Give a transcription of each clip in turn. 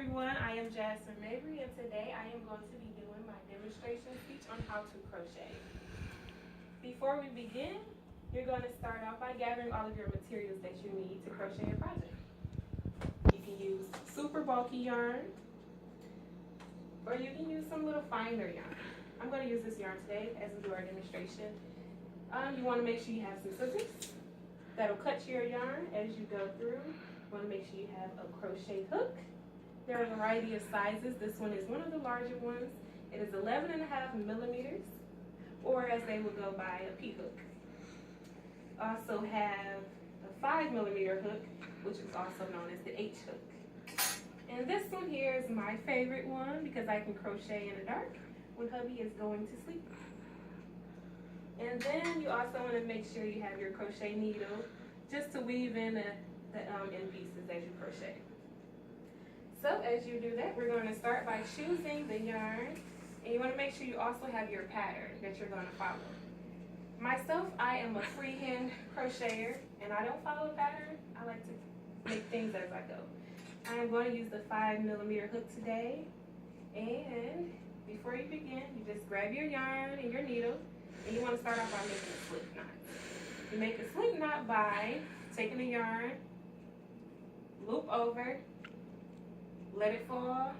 everyone, I am Jasmine Mabry, and today I am going to be doing my demonstration speech on how to crochet. Before we begin, you're going to start off by gathering all of your materials that you need to crochet your project. You can use super bulky yarn, or you can use some little finer yarn. I'm going to use this yarn today as we do our demonstration. You want to make sure you have some scissors that'll cut your yarn as you go through. You want to make sure you have a crochet hook. There are a variety of sizes. This one is one of the larger ones. It is 11.5 millimeters, or as they would go by, a P hook. Also have a 5 millimeter hook, which is also known as the H hook. And this one here is my favorite one because I can crochet in the dark when hubby is going to sleep. And then you also want to make sure you have your crochet needle just to weave in the end pieces as you crochet. So as you do that, we're going to start by choosing the yarn, and you want to make sure you also have your pattern that you're going to follow. Myself, I am a freehand crocheter, and I don't follow a pattern. I like to make things as I go. I am going to use the 5 millimeter hook today, and before you begin, you just grab your yarn and your needle, and you want to start off by making a slip knot. You make a slip knot by taking the yarn, loop over, let it fall,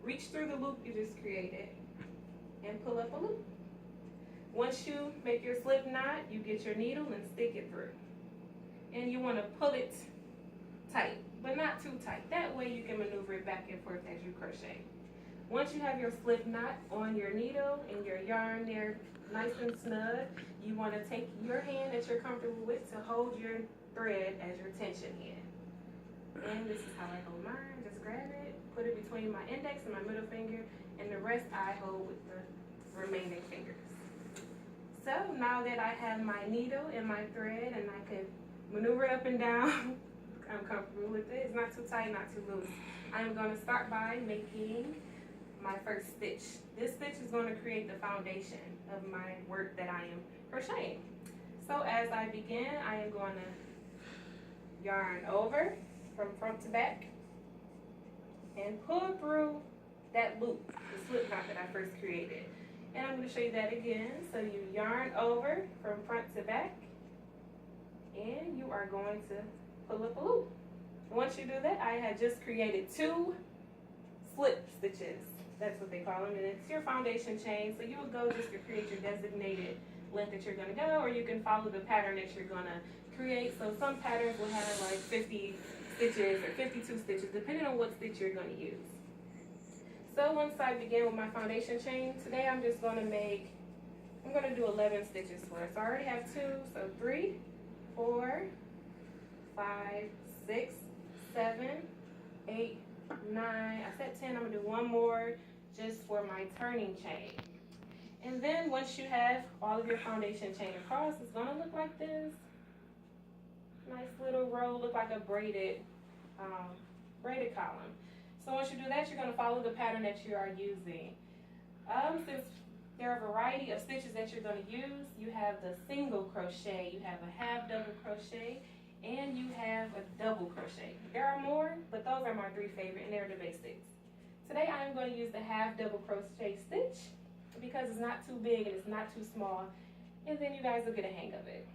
reach through the loop you just created, and pull up a loop. Once you make your slip knot, you get your needle and stick it through. And you want to pull it tight, but not too tight. That way you can maneuver it back and forth as you crochet. Once you have your slip knot on your needle and your yarn there nice and snug, you want to take your hand that you're comfortable with to hold your thread as your tension hand. And this is how I hold mine. Just grab it, put it between my index and my middle finger, and the rest I hold with the remaining fingers. So now that I have my needle and my thread and I can maneuver it up and down, I'm comfortable with it. It's not too tight, not too loose. I'm going to start by making my first stitch. This stitch is going to create the foundation of my work that I am crocheting. So as I begin, I am going to yarn over from front to back and pull through that loop, the slip knot that I first created. And I'm going to show you that again. So you yarn over from front to back, and you are going to pull up a loop. Once you do that, I had just created 2 slip stitches. That's what they call them, and it's your foundation chain. So you will go just to create your designated length that you're going to go, or you can follow the pattern that you're going to create. So some patterns will have like 50 stitches or 52 stitches, depending on what stitch you're going to use. So once I begin with my foundation chain, today I'm just going to do 11 stitches for it. So I already have 2, so 3, 4, 5, 6, 7, 8, 9. I said 10. I'm going to do one more just for my turning chain. And then once you have all of your foundation chain across, it's going to look like this. Nice little row, look like a braided column. So once you do that, you're going to follow the pattern that you are using. Since there are a variety of stitches that you're going to use, you have the single crochet, you have a half double crochet, and you have a double crochet. There are more, but those are my 3 favorite, and they're the basics. Today I am going to use the half double crochet stitch because it's not too big and it's not too small, and then you guys will get a hang of it.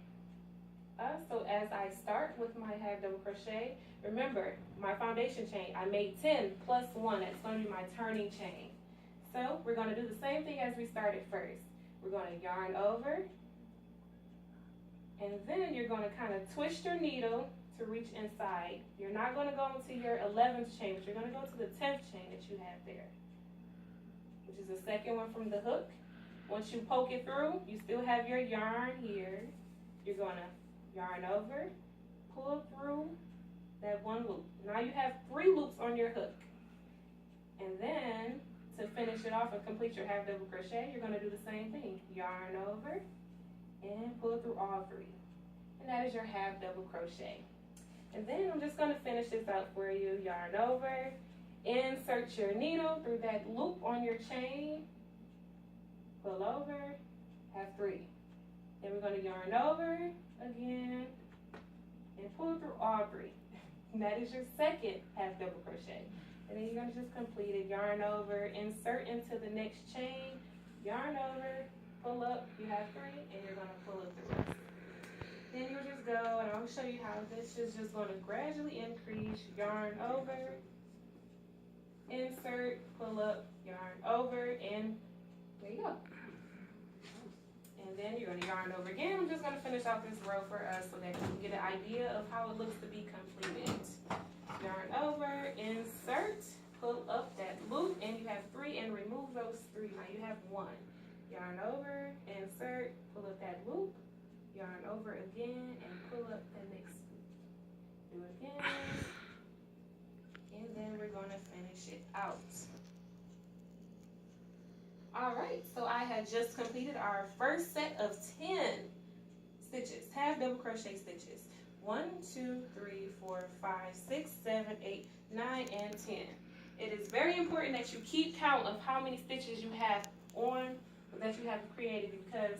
So as I start with my half double crochet, remember my foundation chain, I made 10 plus 1, that's going to be my turning chain. So we're going to do the same thing as we started first. We're going to yarn over, and then you're going to kind of twist your needle to reach inside. You're not going to go into your 11th chain, but you're going to go to the 10th chain that you have there, which is the second one from the hook. Once you poke it through, you still have your yarn here. You're going to yarn over, pull through that 1 loop. Now you have 3 loops on your hook. And then to finish it off and complete your half double crochet, you're going to do the same thing. Yarn over and pull through all 3. And that is your half double crochet. And then I'm just going to finish this out for you. Yarn over, insert your needle through that loop on your chain, pull over, have 3. Then we're going to yarn over again and pull through all 3. And that is your second half double crochet. And then you're gonna just complete it. Yarn over, insert into the next chain, yarn over, pull up, you have 3, and you're gonna pull up the rest. Then you'll just go, and I'll show you how this is just gonna gradually increase. Yarn over, insert, pull up, yarn over, and there you go. And then you're gonna yarn over again. I'm just gonna finish out this row for us so that you can get an idea of how it looks to be completed. Yarn over, insert, pull up that loop, and you have 3, and remove those 3. Now you have 1. Yarn over, insert, pull up that loop, yarn over again, and pull up the next loop. Do it again, and then we're gonna finish it out. All right, so I had just completed our first set of 10 stitches, half double crochet stitches. 1, 2, 3, 4, 5, 6, 7, 8, 9, and 10. It is very important that you keep count of how many stitches you have on, that you have created, because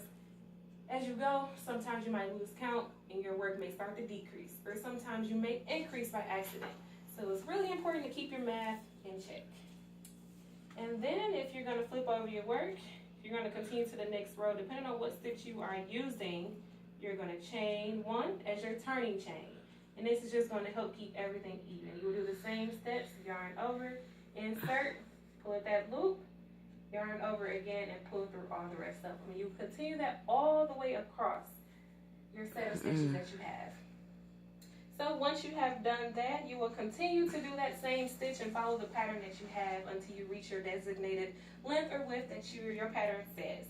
as you go, sometimes you might lose count and your work may start to decrease, or sometimes you may increase by accident. So it's really important to keep your math in check. And then if you're gonna flip over your work, you're gonna continue to the next row. Depending on what stitch you are using, you're gonna chain 1 as your turning chain. And this is just gonna help keep everything even. You will do the same steps, yarn over, insert, pull up that loop, yarn over again, and pull through all the rest of them. You continue that all the way across your set of stitches that you have. So once you have done that, you will continue to do that same stitch and follow the pattern that you have until you reach your designated length or width that your pattern says.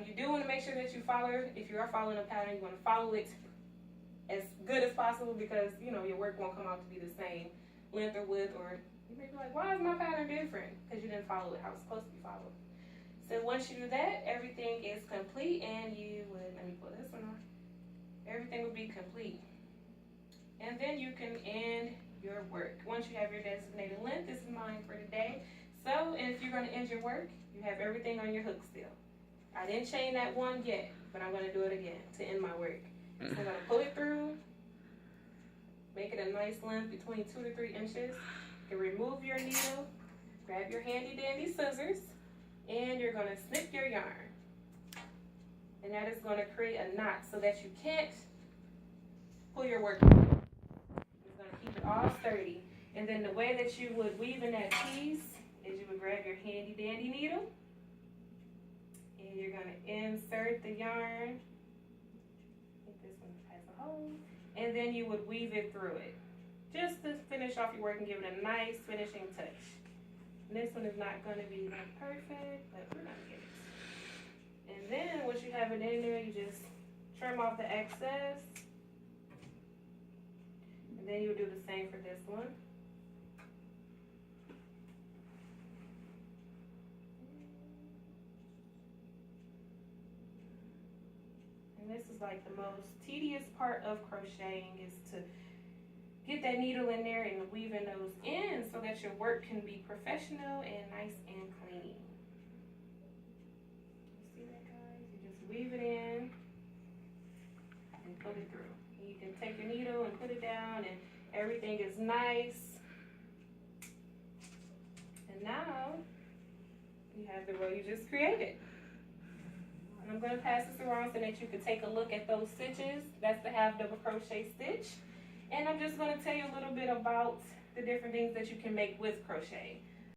You do want to make sure that you follow, if you are following a pattern, you want to follow it as good as possible, because you know your work won't come out to be the same length or width, or you may be like, why is my pattern different? Because you didn't follow it how it's supposed to be followed. So once you do that, everything is complete, and you would, let me pull this one off, everything will be complete. And then you can end your work. Once you have your designated length, this is mine for today. So if you're going to end your work, you have everything on your hook still. I didn't chain that 1 yet, but I'm going to do it again to end my work. So I'm going to pull it through, make it a nice length between 2 to 3 inches. You can remove your needle, grab your handy dandy scissors, and you're going to snip your yarn. And that is going to create a knot so that you can't pull your work through. It's going to keep it all sturdy. And then the way that you would weave in that piece is you would grab your handy dandy needle, and you're going to insert the yarn. I think this one has a hole. And then you would weave it through it, just to finish off your work and give it a nice finishing touch. And this one is not going to be like perfect, but we're going to get it. And then once you have it in there, you just trim off the excess. And then you'll do the same for this one. And this is like the most tedious part of crocheting, is to get that needle in there and weave in those ends so that your work can be professional and nice and clean. You see that, guys? You just weave it in and put it through. And you can take your needle and put it down, and everything is nice. And now you have the row you just created. And I'm going to pass this around so that you can take a look at those stitches. That's the half double crochet stitch. And I'm just going to tell you a little bit about the different things that you can make with crochet.